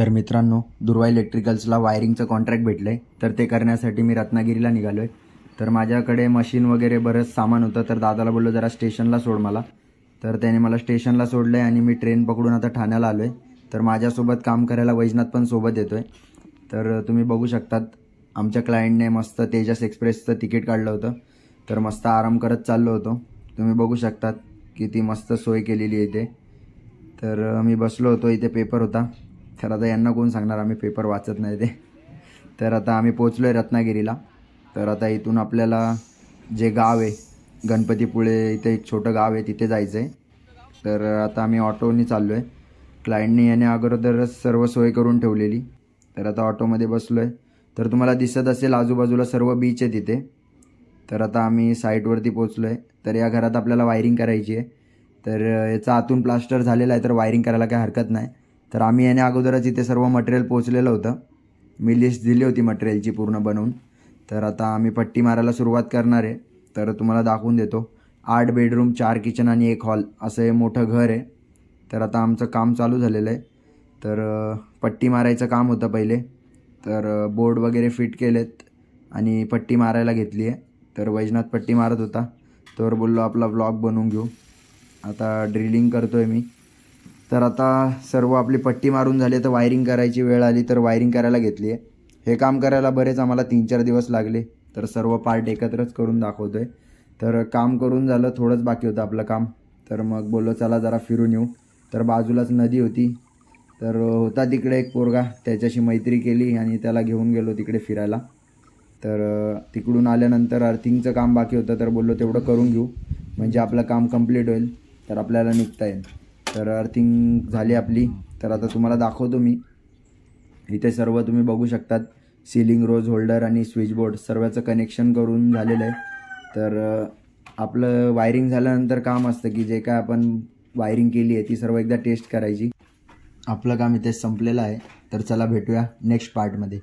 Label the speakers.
Speaker 1: तर मित्रांनो, दुर्वा इलेक्ट्रिकल्सला वायरिंगचं कॉन्ट्रॅक्ट भेटलंय, तर ते करण्यासाठी मी रत्नागिरीला निघालोय। तर माझ्याकडे मशीन वगैरे बरंच सामान होतं, तर दादाला बोललो जरा स्टेशनला सोड मला। तर त्याने मला स्टेशनला सोडलंय आणि मी ट्रेन पकडून आता ठाण्याला आलोय। तर माझ्यासोबत काम करायला वैजनाथ पण सोबत येतोय। तर तुम्ही बघू शकतात आमच्या क्लायंटने मस्त तेजस एक्सप्रेसचं तिकीट काढलं होतं, तर मस्त आराम करत चाललो होतो। तुम्ही बघू शकतात किती मस्त सोय केलेली आहे इथे। तर मी बसलो होतो, इथे पेपर होता। तर आता यांना कोण सांगणार आम्ही पेपर वाचत नाही ते। तर आता आम्ही पोहोचलोय रत्नागिरीला। तर आता इथून आपल्याला जे गाव आहे गणपतीपुळे, इथे एक छोटं गाव आहे, तिथे जायचं आहे। तर आता आम्ही ऑटोनी चाललो आहे। क्लायंटने याने अगोदरच सर्व सोय करून ठेवलेली। तर आता ऑटोमध्ये बसलो आहे। तर तुम्हाला दिसत असेल आजूबाजूला सर्व बीच आहे तिथे। तर आता आम्ही साईटवरती पोहोचलो आहे। तर या घरात आपल्याला वायरिंग करायची आहे। तर याचा आतून प्लास्टर झालेला आहे, तर वायरिंग करायला काही हरकत नाही। तर आम्ही याने अगोदरच इथे सर्व मटेरियल पोहोचलेलं होतं, मी लिस्ट दिली होती मटेरियलची पूर्ण बनवून। तर आता आम्ही पट्टी मारायला सुरुवात करणार आहे। तर तुम्हाला दाखवून देतो, 8 बेडरूम 4 किचन आणि 1 हॉल असं हे मोठं घर आहे। तर आता आमचं काम चालू झालेलं आहे। तर पट्टी मारायचं काम होतं पहिले। तर बोर्ड वगैरे फिट केलेत आणि पट्टी मारायला घेतली आहे। तर वैजनाथ पट्टी मारत होता, तर बोललो आपला व्लॉग बनवून घेऊ। आता ड्रिलिंग करतोय मी। तर आता सर्व आपली पट्टी मारून झाली, तर वायरिंग करायची वेळ आली, तर वायरिंग करायला घेतली आहे। हे काम करायला बरेच आम्हाला 3-4 दिवस लागले। तर सर्व पार्ट एकत्रच करून दाखवतोय। तर काम करून झालं, थोडंच बाकी होतं आपलं काम। तर मग बोललो चला जरा फिरून येऊ। तर बाजूलाच नदी होती, तर होता तिकडे एक पोरगा, त्याच्याशी मैत्री केली आणि त्याला घेऊन गेलो तिकडे फिरायला। तर तिकडून आल्यानंतर अर्थिंगचं काम बाकी होतं, तर बोललो तेवढं करून घेऊ म्हणजे आपलं काम कंप्लीट होईल, तर आपल्याला निघता येईल। तर अर्थिंग झाली आपली। तर आता तुम्हाला दाखवतो मी इथे सर्व तुम्ही बघू शकतात, सीलिंग रोज होल्डर आणि स्विच बोर्ड सर्वाचं कनेक्शन करून झालेलं आहे। तर आपलं वायरिंग झाल्यानंतर काम असतं की जे काय आपण वायरिंग केली आहे ती सर्व एकदा टेस्ट करायची। आपलं काम इथे संपलेलं आहे। तर चला भेटूया नेक्स्ट पार्टमध्ये।